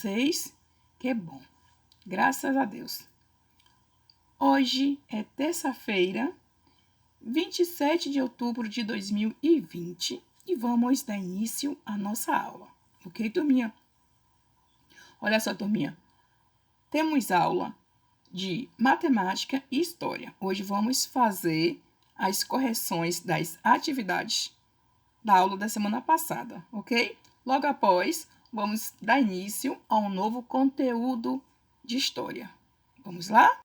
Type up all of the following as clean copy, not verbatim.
vocês? Que bom, graças a Deus. Hoje é terça-feira, 27 de outubro de 2020 e vamos dar início à nossa aula. Ok, turminha? Olha só, turminha. Temos aula de matemática e história. Hoje vamos fazer as correções das atividades da aula da semana passada, ok? Logo após, vamos dar início a um novo conteúdo de história. Vamos lá?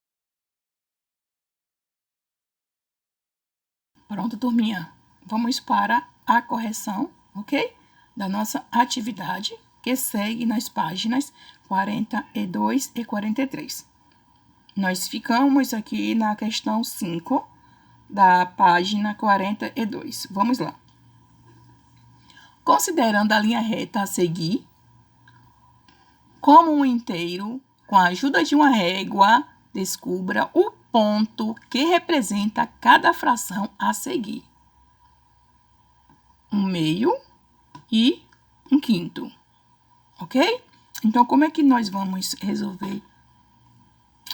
Pronto, turminha. Vamos para a correção, ok? Da nossa atividade, que segue nas páginas 42 e 43. Nós ficamos aqui na questão 5 da página 42. Vamos lá. Considerando a linha reta a seguir como um inteiro, com a ajuda de uma régua, descubra o ponto que representa cada fração a seguir. 1/2 e 1/5. Ok? Então, como é que nós vamos resolver?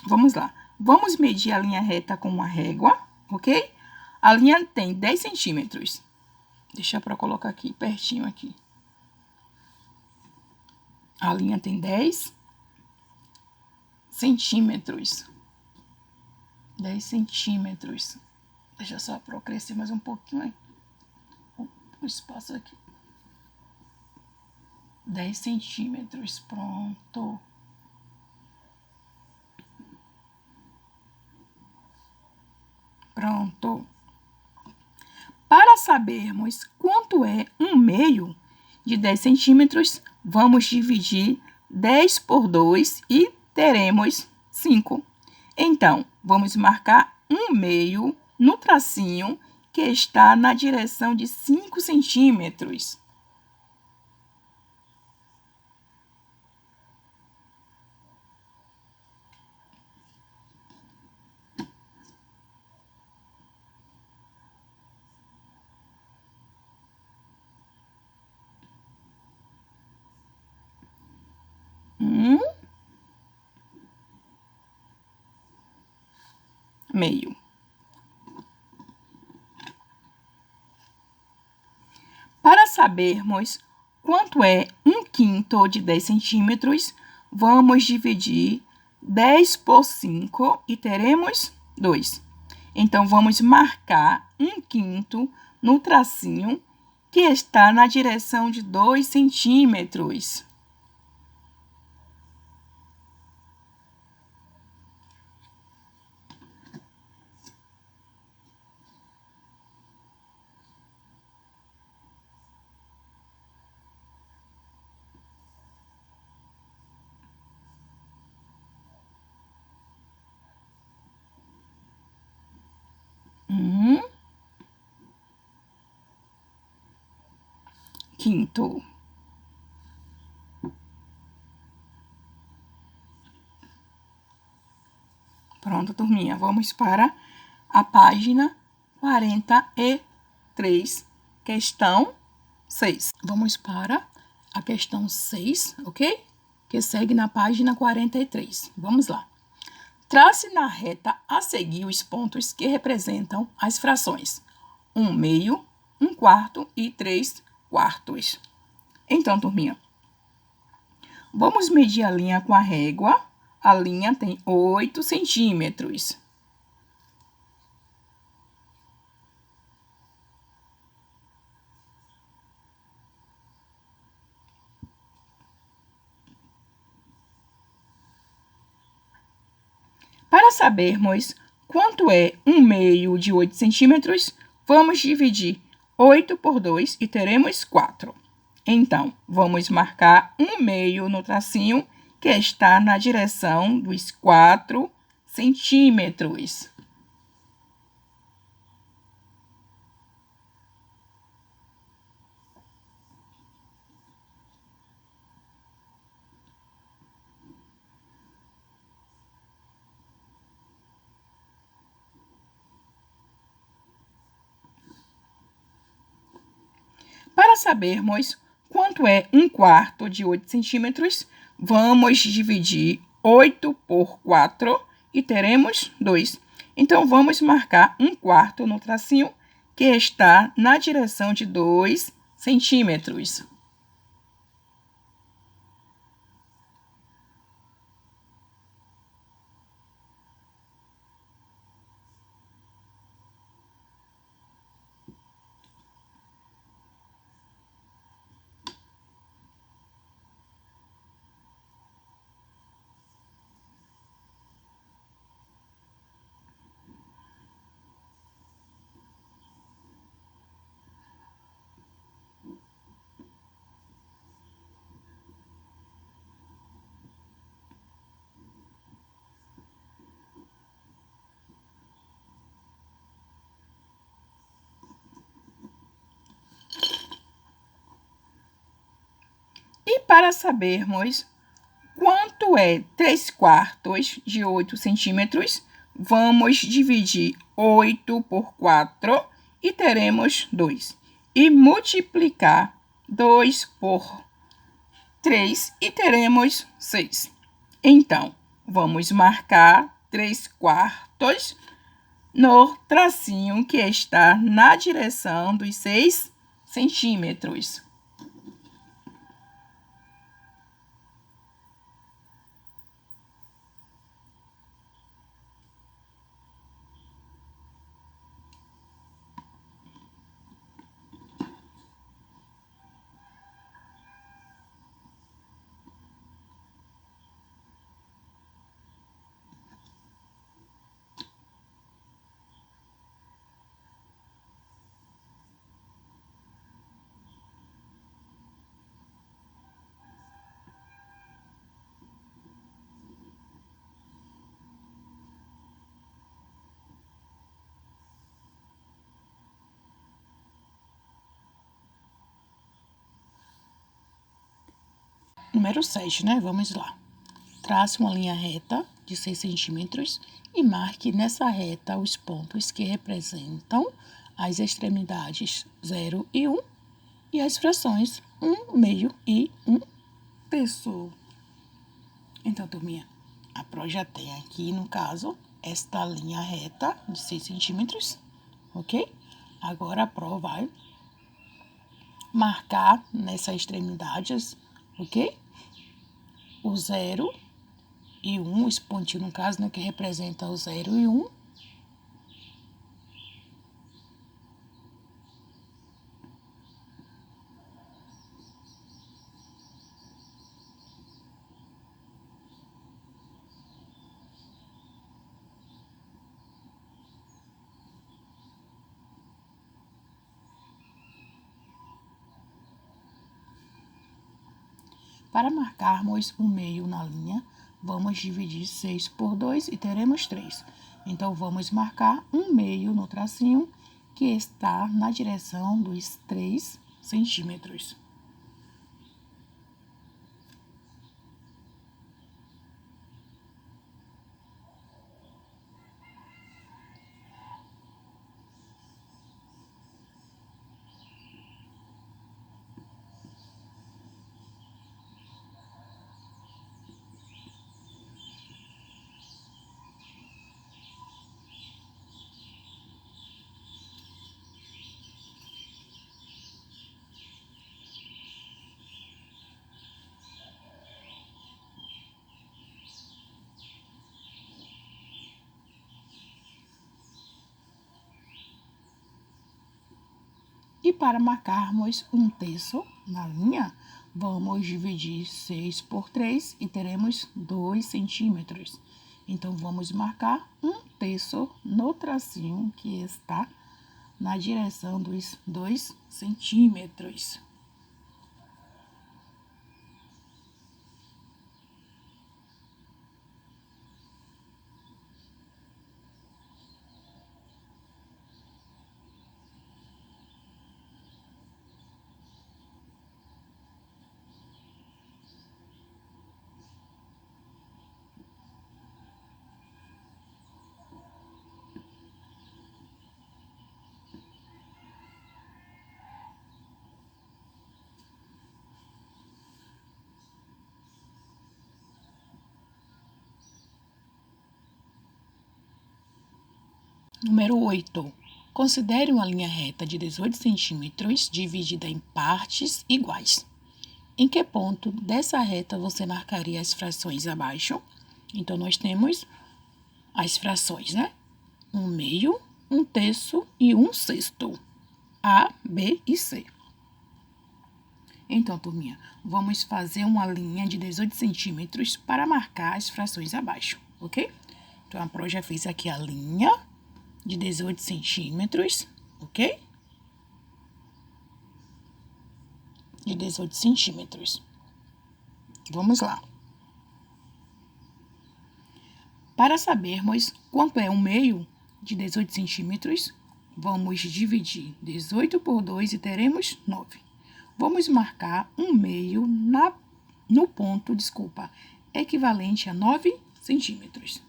Vamos lá. Vamos medir a linha reta com uma régua, ok? A linha tem 10 centímetros. Deixa eu colocar aqui, pertinho aqui. A linha tem 10 centímetros. 10 centímetros. Deixa eu só para crescer mais um pouquinho aqui. O espaço aqui. 10 centímetros. Pronto. Pronto. Para sabermos quanto é 1/2 de 10 centímetros, vamos dividir 10 por 2 e teremos 5. Então, vamos marcar 1/2 no tracinho que está na direção de 5 centímetros. Meio. Para sabermos quanto é 1/5 de 10 centímetros, vamos dividir 10 por 5 e teremos 2. Então, vamos marcar 1/5 no tracinho que está na direção de 2 centímetros. Quinto. Pronto, turminha. Vamos para a página 43, questão 6. Vamos para a questão 6, ok? Que segue na página 43. Vamos lá. Trace na reta a seguir os pontos que representam as frações 1/2, 1/4 e 3/4. Então, turminha, vamos medir a linha com a régua. A linha tem 8 centímetros. Para sabermos quanto é 1/2 de 8 centímetros, vamos dividir 8 por 2 e teremos 4. Então, vamos marcar 1/2 no tracinho que está na direção dos 4 centímetros. Para sabermos quanto é 1/4 de 8 centímetros, vamos dividir 8 por 4 e teremos 2. Então, vamos marcar 1/4 no tracinho que está na direção de 2 centímetros. E para sabermos quanto é 3/4 de 8 centímetros, vamos dividir 8 por 4 e teremos 2. E multiplicar 2 por 3 e teremos 6. Então, vamos marcar 3/4 no tracinho que está na direção dos 6 centímetros. Número 6, né? Vamos lá. Trace uma linha reta de 6 centímetros e marque nessa reta os pontos que representam as extremidades 0 e 1 e as frações 1 meio e 1 terço. Então, turminha, a Pro já tem aqui, no caso, esta linha reta de 6 centímetros, ok? Agora a Pro vai marcar nessas extremidades, ok? O 0 e 1, esse pontinho no caso, né, que representa o 0 e 1. Para marcarmos o meio na linha, vamos dividir 6 por 2 e teremos 3. Então, vamos marcar um meio no tracinho que está na direção dos 3 centímetros. E para marcarmos um terço na linha, vamos dividir 6 por 3 e teremos 2 centímetros. Então, vamos marcar um terço no tracinho que está na direção dos 2 centímetros. Número 8. Considere uma linha reta de 18 centímetros dividida em partes iguais. Em que ponto dessa reta você marcaria as frações abaixo? Então, nós temos as frações, né? 1/2, 1/3 e 1/6. A, B e C. Então, turminha, vamos fazer uma linha de 18 centímetros para marcar as frações abaixo, ok? Então, a Pro já fez aqui a linha de 18 centímetros, ok? De 18 centímetros. Vamos lá. Para sabermos quanto é 1/2 de 18 centímetros, vamos dividir 18 por 2 e teremos 9. Vamos marcar 1/2 no ponto, equivalente a 9 centímetros.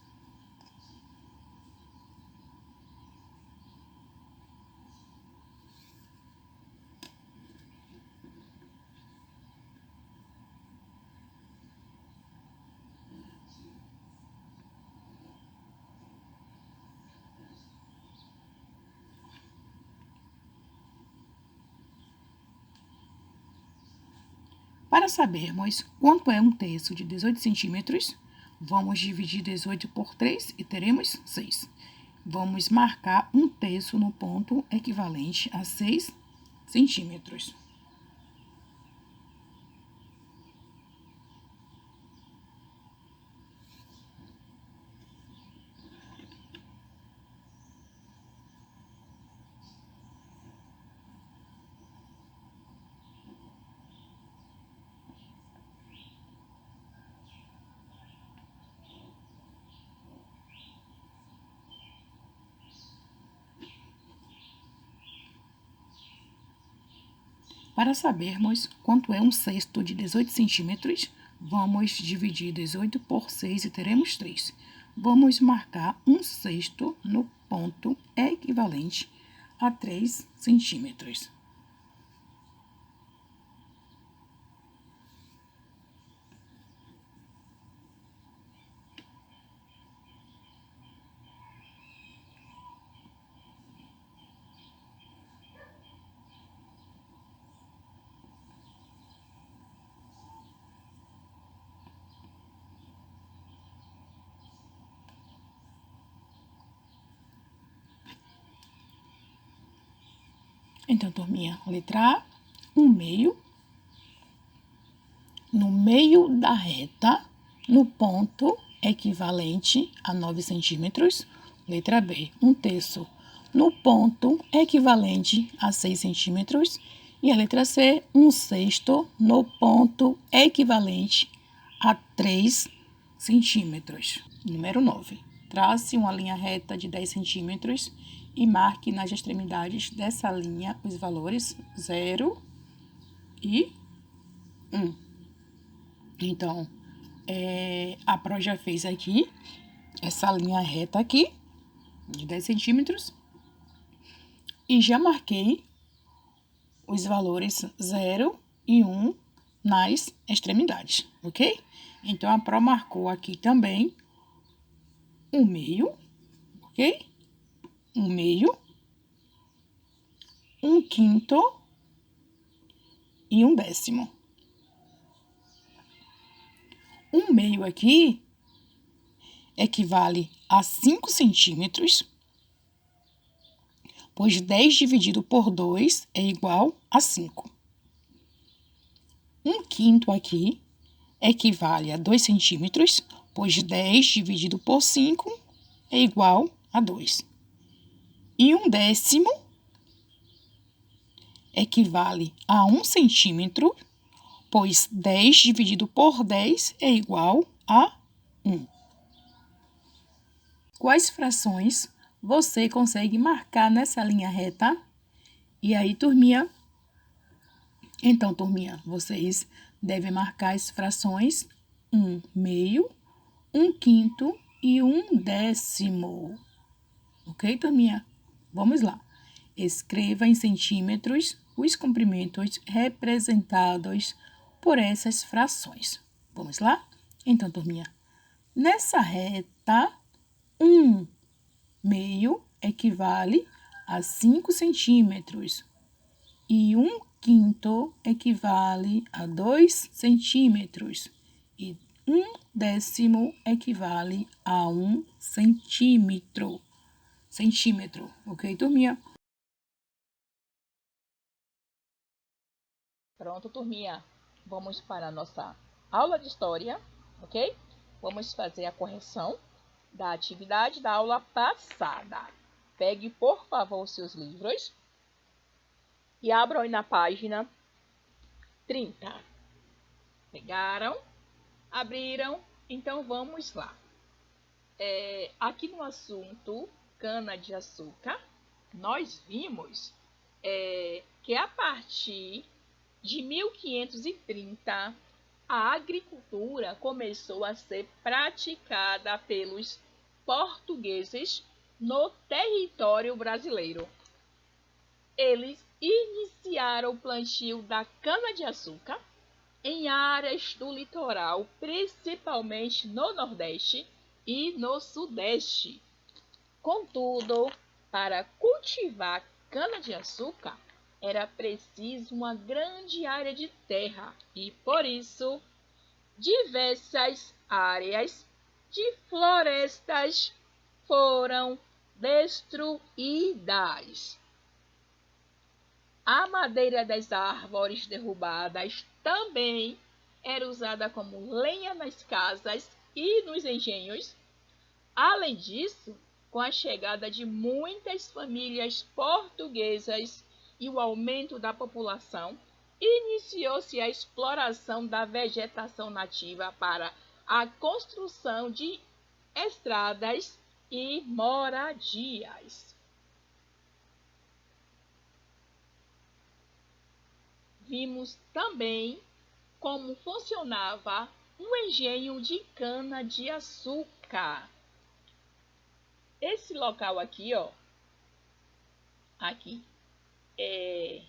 Para sabermos quanto é 1/3 de 18 centímetros, vamos dividir 18 por 3 e teremos 6. Vamos marcar 1/3 no ponto equivalente a 6 centímetros. Para sabermos quanto é 1/6 de 18 centímetros, vamos dividir 18 por 6 e teremos 3. Vamos marcar 1/6 no ponto equivalente a 3 centímetros. Então, turminha, letra A, 1/2. No meio da reta, no ponto equivalente a 9 centímetros. Letra B, 1/3 no ponto equivalente a 6 centímetros. E a letra C, 1/6 no ponto equivalente a 3 centímetros. Número 9. Trace uma linha reta de 10 centímetros e marque nas extremidades dessa linha os valores 0 e 1. Então, a Pro já fez aqui essa linha reta aqui, de 10 centímetros, e já marquei os valores 0 e 1 nas extremidades, ok? Então, a Pro marcou aqui também 1/2, ok? 1/2, 1/5 e 1/10. 1/2 aqui equivale a 5 centímetros, pois 10 dividido por 2 é igual a 5. 1/5 aqui equivale a 2 centímetros, pois 10 dividido por 5 é igual a 2. E 1/10 equivale a 1 centímetro, pois 10 dividido por 10 é igual a 1. Quais frações você consegue marcar nessa linha reta? E aí, turminha? Então, turminha, vocês devem marcar as frações 1/2, 1/5 e 1/10. Ok, turminha? Vamos lá. Escreva em centímetros os comprimentos representados por essas frações. Vamos lá? Então, turminha, nessa reta, 1/2 equivale a 5 centímetros e 1/5 equivale a 2 centímetros e 1/10 equivale a 1 centímetro. Ok, turminha? Pronto, turminha. Vamos para a nossa aula de história, ok? Vamos fazer a correção da atividade da aula passada. Pegue, por favor, os seus livros e abram aí na página 30. Pegaram? Abriram? Então vamos lá. Aqui no assunto cana-de-açúcar, nós vimos que a partir de 1530, a agricultura começou a ser praticada pelos portugueses no território brasileiro. Eles iniciaram o plantio da cana-de-açúcar em áreas do litoral, principalmente no Nordeste e no Sudeste. Contudo, para cultivar cana-de-açúcar, era preciso uma grande área de terra e, por isso, diversas áreas de florestas foram destruídas. A madeira das árvores derrubadas também era usada como lenha nas casas e nos engenhos. Além disso, com a chegada de muitas famílias portuguesas e o aumento da população, iniciou-se a exploração da vegetação nativa para a construção de estradas e moradias. Vimos também como funcionava um engenho de cana-de-açúcar. Esse local aqui, aqui é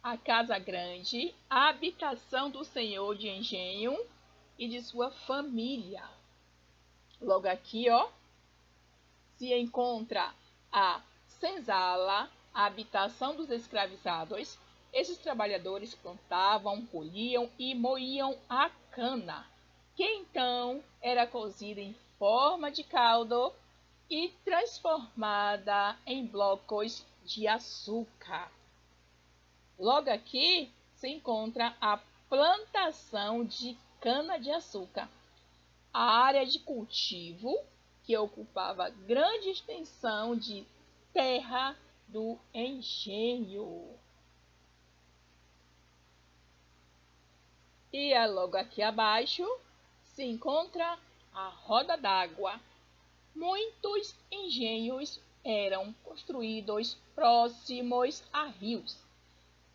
a casa grande, a habitação do senhor de engenho e de sua família. Logo aqui, se encontra a senzala, a habitação dos escravizados. Esses trabalhadores plantavam, colhiam e moíam a cana, que então era cozida em forma de caldo e transformada em blocos de açúcar. Logo aqui se encontra a plantação de cana-de-açúcar, a área de cultivo que ocupava grande extensão de terra do engenho. E logo aqui abaixo se encontra a roda d'água. Muitos engenhos eram construídos próximos a rios.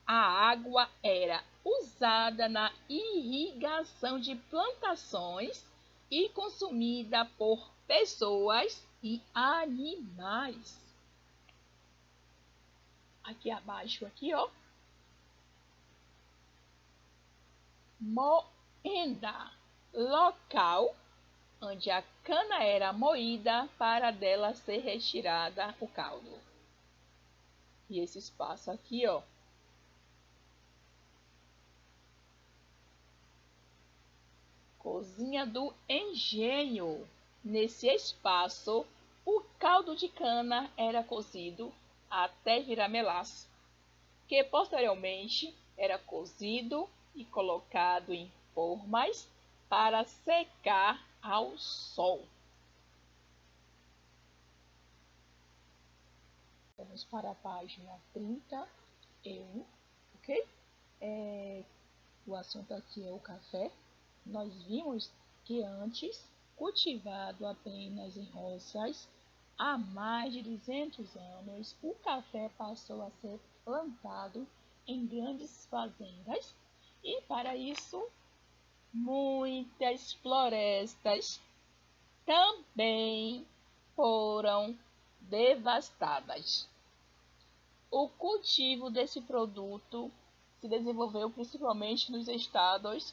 A água era usada na irrigação de plantações e consumida por pessoas e animais. Aqui abaixo, moenda, local onde a cana era moída para dela ser retirada o caldo. E esse espaço aqui, cozinha do engenho. Nesse espaço, o caldo de cana era cozido até virar melaço, que posteriormente era cozido e colocado em formas para secar ao sol. Vamos para a página 31, ok? O assunto aqui é o café. Nós vimos que antes, cultivado apenas em roças, há mais de 200 anos, o café passou a ser plantado em grandes fazendas e, para isso, muitas florestas também foram devastadas. O cultivo desse produto se desenvolveu principalmente nos estados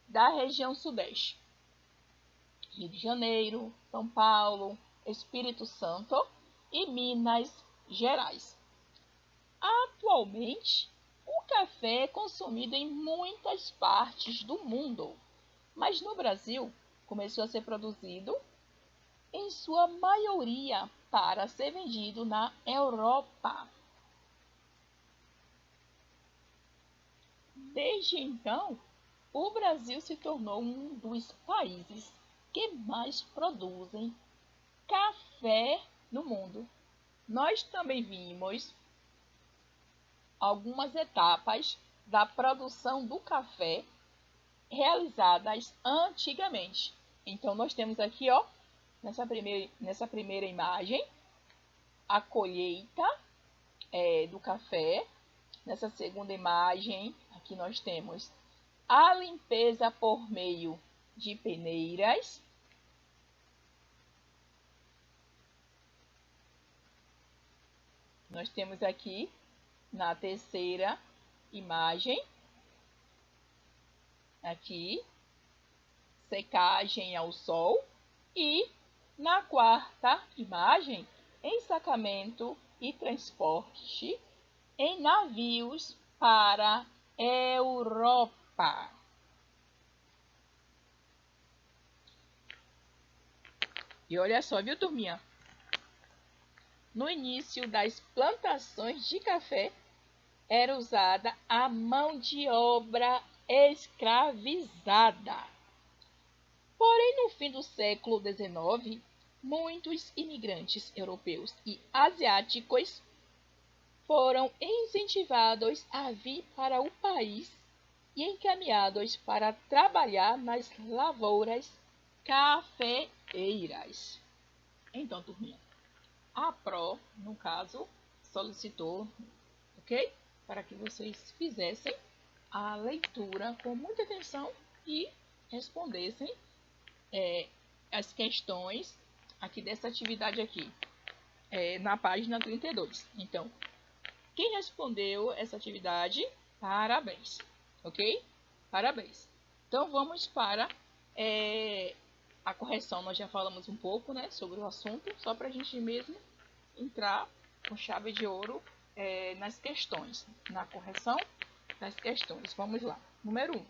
da região sudeste, Rio de Janeiro, São Paulo, Espírito Santo, e Minas Gerais. Atualmente, o café é consumido em muitas partes do mundo, mas no Brasil começou a ser produzido, em sua maioria, para ser vendido na Europa. Desde então, o Brasil se tornou um dos países que mais produzem café no mundo. Nós também vimos algumas etapas da produção do café realizadas antigamente. Então, nós temos aqui, ó, nessa primeira imagem, a colheita do café. Nessa segunda imagem, aqui nós temos a limpeza por meio de peneiras. Nós temos aqui, na terceira imagem, aqui, secagem ao sol. E na quarta imagem, ensacamento e transporte em navios para Europa. E olha só, viu, turminha? No início das plantações de café, era usada a mão de obra escravizada. Porém, no fim do século XIX, muitos imigrantes europeus e asiáticos foram incentivados a vir para o país e encaminhados para trabalhar nas lavouras cafeeiras. Então, turminha, a PRO, no caso, solicitou, ok? Para que vocês fizessem a leitura com muita atenção e respondessem as questões aqui dessa atividade aqui, na página 32. Então, quem respondeu essa atividade, parabéns, ok? Parabéns. Então, vamos para a correção. Nós já falamos um pouco, né, sobre o assunto, só para a gente mesmo entrar com chave de ouro nas questões, na correção das questões. Vamos lá. Número 1.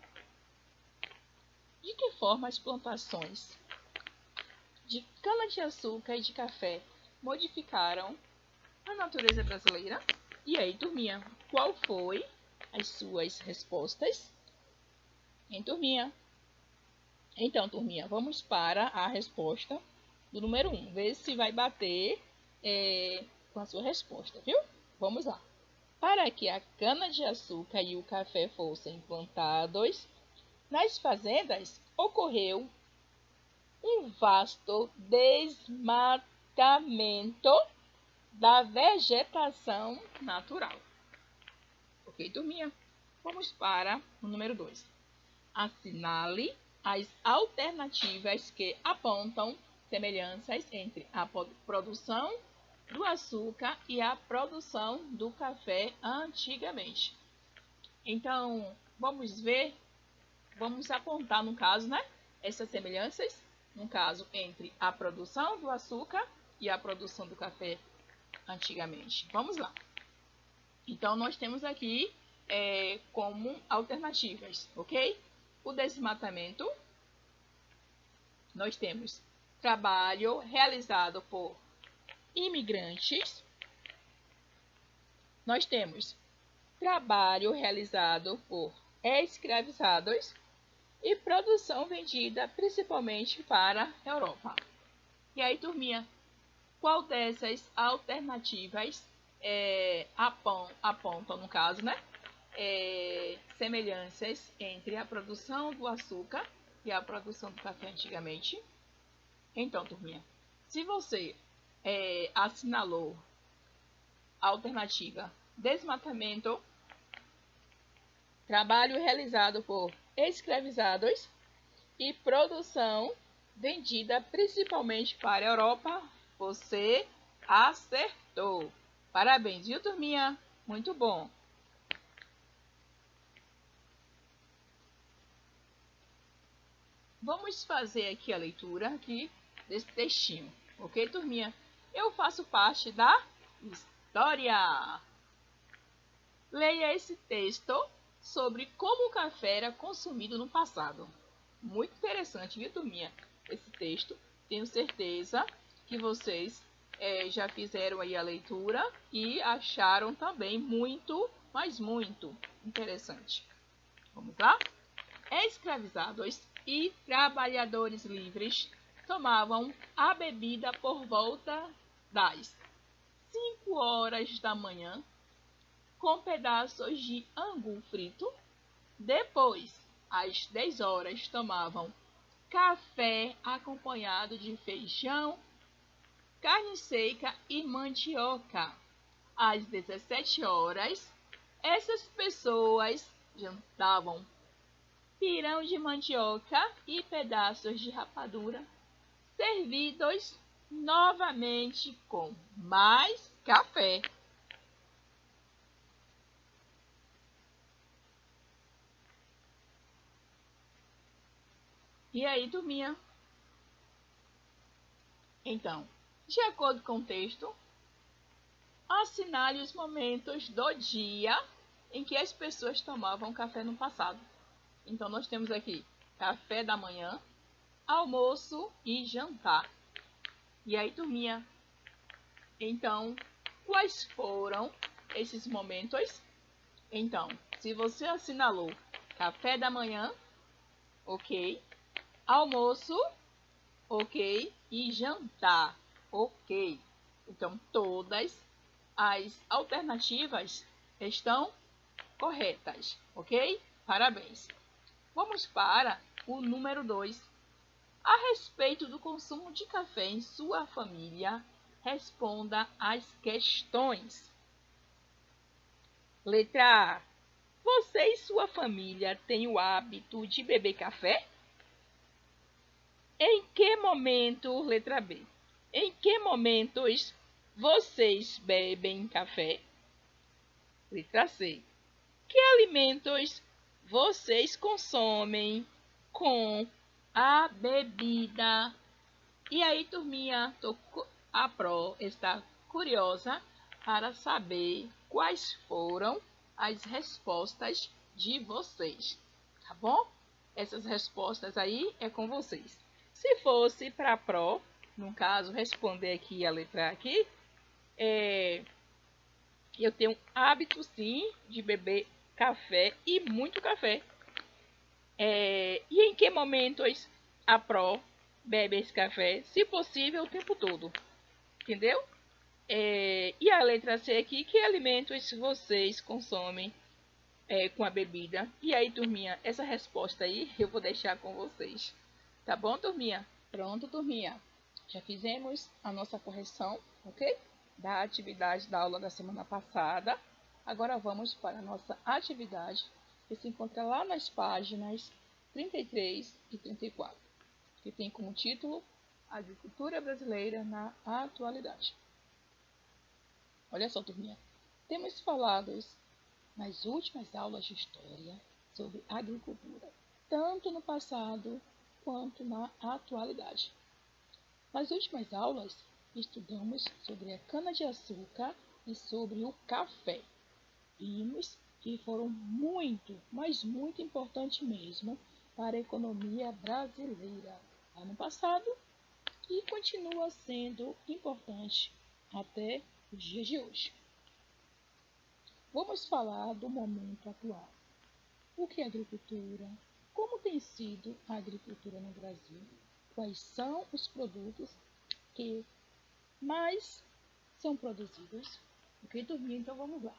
De que forma as plantações de cana-de-açúcar e de café modificaram a natureza brasileira? E aí, turminha, qual foi as suas respostas? Turminha? Então, turminha, vamos para a resposta do número 1. Vê se vai bater com a sua resposta, viu? Vamos lá. Para que a cana-de-açúcar e o café fossem plantados nas fazendas, ocorreu um vasto desmatamento da vegetação natural. Ok, turminha? Vamos para o número 2. Assinale as alternativas que apontam semelhanças entre a produção do açúcar e a produção do café antigamente. Então, vamos ver, vamos apontar no caso, né, essas semelhanças, no caso, entre a produção do açúcar e a produção do café antigamente. Vamos lá. Então, nós temos aqui como alternativas, ok? O desmatamento. Nós temos trabalho realizado por imigrantes. Nós temos trabalho realizado por escravizados e produção vendida principalmente para a Europa. E aí, turminha, qual dessas alternativas apontam, no caso, né, semelhanças entre a produção do açúcar e a produção do café antigamente? Então, turminha, se você assinalou a alternativa desmatamento, trabalho realizado por escravizados e produção vendida principalmente para a Europa, você acertou. Parabéns, viu, turminha? Muito bom. Vamos fazer aqui a leitura aqui desse textinho, ok, turminha? eu faço parte da história. Leia esse texto sobre como o café era consumido no passado. Muito interessante, viu, turminha? Esse texto. Tenho certeza que vocês já fizeram aí a leitura e acharam também muito, mas muito interessante. Vamos lá? Escravizados e trabalhadores livres tomavam a bebida por volta das 5 horas da manhã com pedaços de angu frito. Depois, às 10 horas, tomavam café acompanhado de feijão, carne seca e mandioca. Às 17 horas, essas pessoas jantavam pirão de mandioca e pedaços de rapadura, servidos novamente com mais café. E aí, turminha? Então, de acordo com o texto, assinale os momentos do dia em que as pessoas tomavam café no passado. Então, nós temos aqui café da manhã, almoço e jantar. E aí, turminha? Então, quais foram esses momentos? Então, se você assinalou café da manhã, ok. Almoço, ok. E jantar, ok. Então, todas as alternativas estão corretas, ok? Parabéns. Vamos para o número 2. A respeito do consumo de café em sua família, responda as questões. Letra A. Você e sua família têm o hábito de beber café? Em que momento, letra B, em que momentos vocês bebem café? Letra C, que alimentos vocês consomem com a bebida? E aí, turminha, a Pro está curiosa para saber quais foram as respostas de vocês, tá bom? Essas respostas aí é com vocês. Se fosse para a Pro, no caso, responder aqui a letra aqui, eu tenho hábito sim de beber café e muito café. E em que momentos a Pro bebe esse café? Se possível, o tempo todo. Entendeu? E a letra C aqui, que alimentos vocês consomem com a bebida? E aí, turminha, essa resposta aí eu vou deixar com vocês. Tá bom, turminha? Pronto, turminha. Já fizemos a nossa correção, ok? Da atividade da aula da semana passada. Agora vamos para a nossa atividade, que se encontra lá nas páginas 33 e 34, que tem como título Agricultura Brasileira na Atualidade. Olha só, turminha. Temos falado nas últimas aulas de história sobre agricultura, tanto no passado quanto na atualidade. Nas últimas aulas, estudamos sobre a cana-de-açúcar e sobre o café. Vimos que foram muito, mas muito importantes mesmo para a economia brasileira no passado e continua sendo importante até os dias de hoje. Vamos falar do momento atual. O que é agricultura? Como tem sido a agricultura no Brasil? Quais são os produtos que mais são produzidos? Ok, turminha? Então vamos lá.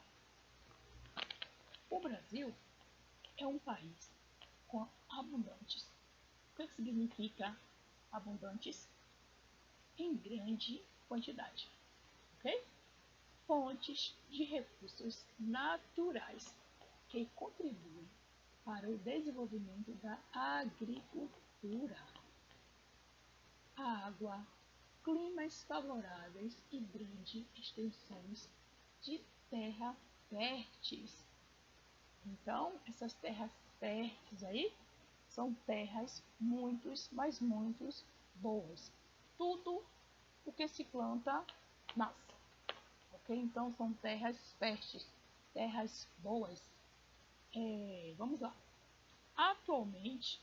O Brasil é um país com abundantes. O que significa abundantes? Em grande quantidade. Ok? Fontes de recursos naturais que contribuem para o desenvolvimento da agricultura. Água, climas favoráveis e grandes extensões de terra férteis. Então, essas terras férteis aí são terras muitas, mas muitas boas. Tudo o que se planta nasce. Ok? Então são terras férteis, terras boas. Vamos lá. Atualmente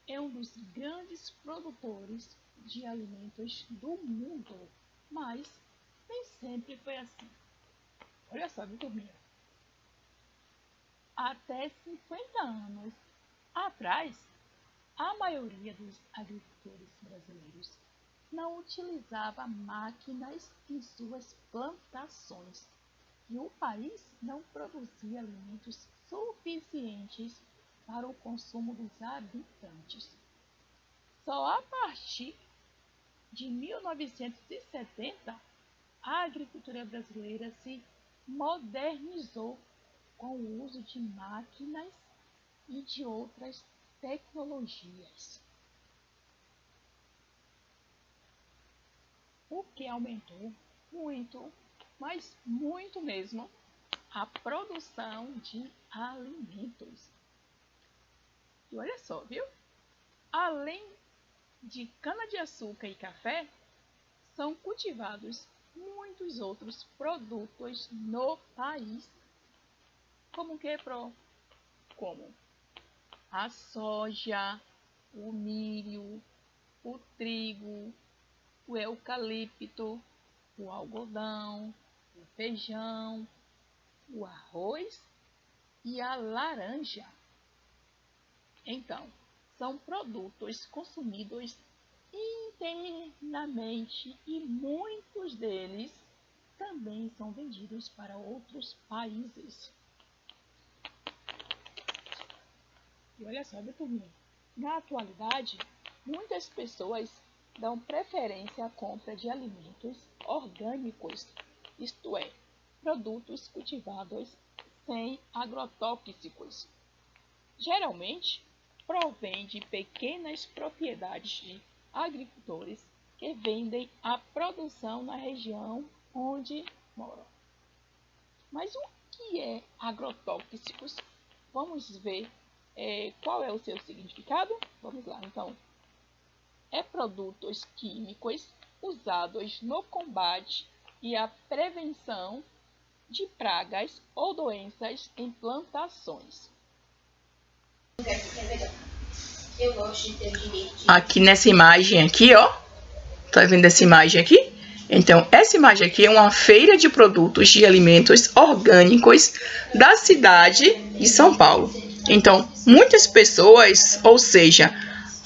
é um dos grandes produtores de alimentos do mundo, mas nem sempre foi assim. Olha só, viu, turminha? Até 50 anos atrás, a maioria dos agricultores brasileiros não utilizava máquinas em suas plantações e o país não produzia alimentos suficientes para o consumo dos habitantes. Só a partir de 1970, a agricultura brasileira se modernizou com o uso de máquinas e de outras tecnologias, o que aumentou muito, mas muito mesmo, a produção de alimentos. E olha só, viu? Além de cana-de-açúcar e café, são cultivados muitos outros produtos no país, como a soja, o milho, o trigo, o eucalipto, o algodão, o feijão, o arroz e a laranja. Então, são produtos consumidos internamente e muitos deles também são vendidos para outros países. E olha só, turminha, na atualidade, muitas pessoas dão preferência à compra de alimentos orgânicos, isto é, produtos cultivados sem agrotóxicos. Geralmente, provém de pequenas propriedades de agricultores que vendem a produção na região onde moram. Mas o que é agrotóxicos? Vamos ver qual é o seu significado? Vamos lá, então. É produtos químicos usados no combate e a prevenção de pragas ou doenças em plantações. Aqui nessa imagem aqui, ó, tá vendo essa imagem aqui? Então, essa imagem aqui é uma feira de produtos de alimentos orgânicos da cidade de São Paulo. Então, muitas pessoas, ou seja,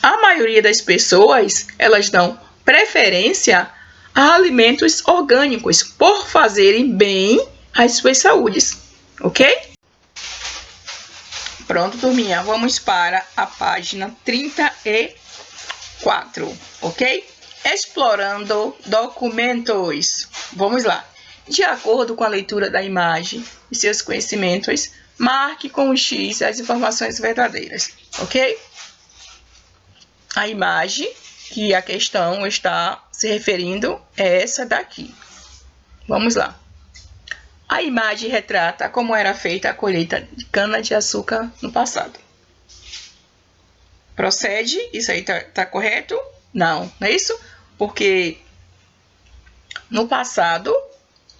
a maioria das pessoas, elas dão preferência a alimentos orgânicos por fazerem bem às suas saúdes, ok? Pronto, turminha, vamos para a página 34, ok? Explorando documentos. Vamos lá. De acordo com a leitura da imagem e seus conhecimentos, marque com o X as informações verdadeiras, ok? A imagem que a questão está se referindo é essa daqui. Vamos lá. A imagem retrata como era feita a colheita de cana-de-açúcar no passado. Procede? Isso aí tá correto? Não, não é isso? Porque no passado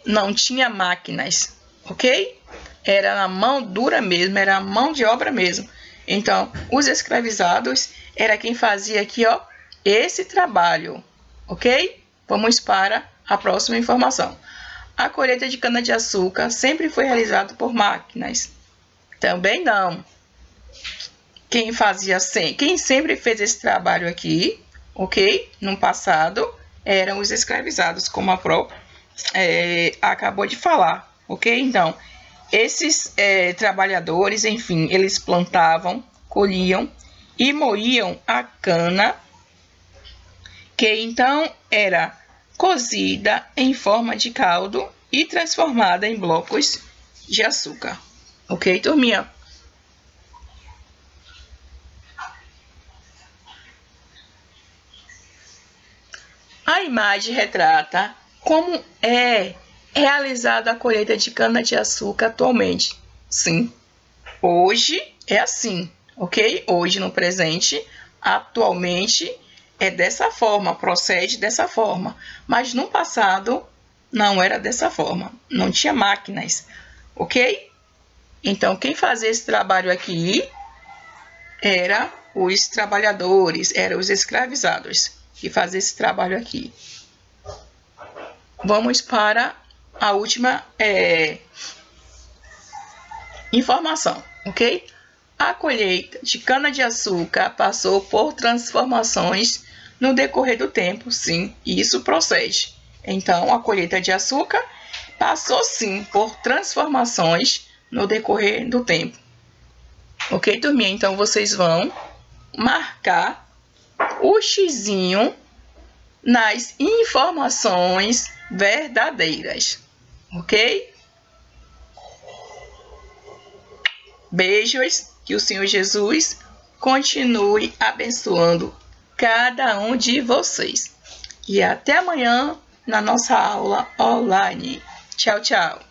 não tinha máquinas, ok? Era na mão dura mesmo, era a mão de obra mesmo. Então, os escravizados era quem fazia aqui, ó, esse trabalho, ok? Vamos para a próxima informação. A colheita de cana-de-açúcar sempre foi realizada por máquinas? Também não. Quem sempre fez esse trabalho aqui, ok? No passado, eram os escravizados, como a própria acabou de falar, ok? Então, esses trabalhadores, enfim, eles plantavam, colhiam e moíam a cana, que então era cozida em forma de caldo e transformada em blocos de açúcar. Ok, turminha? A imagem retrata como é realizada a colheita de cana-de-açúcar atualmente. Sim, hoje é assim, ok? Hoje, no presente, atualmente, é dessa forma, procede dessa forma. Mas no passado não era dessa forma, não tinha máquinas, ok? Então, quem fazia esse trabalho aqui era os trabalhadores, eram os escravizados que faziam esse trabalho aqui. Vamos para a última informação, ok? A colheita de cana-de-açúcar passou por transformações no decorrer do tempo, sim, isso procede. Então, a colheita de açúcar passou, sim, por transformações no decorrer do tempo. Ok, turminha? Então, vocês vão marcar o xizinho nas informações verdadeiras, ok? Beijos, que o Senhor Jesus continue abençoando cada um de vocês. E até amanhã na nossa aula online. Tchau, tchau.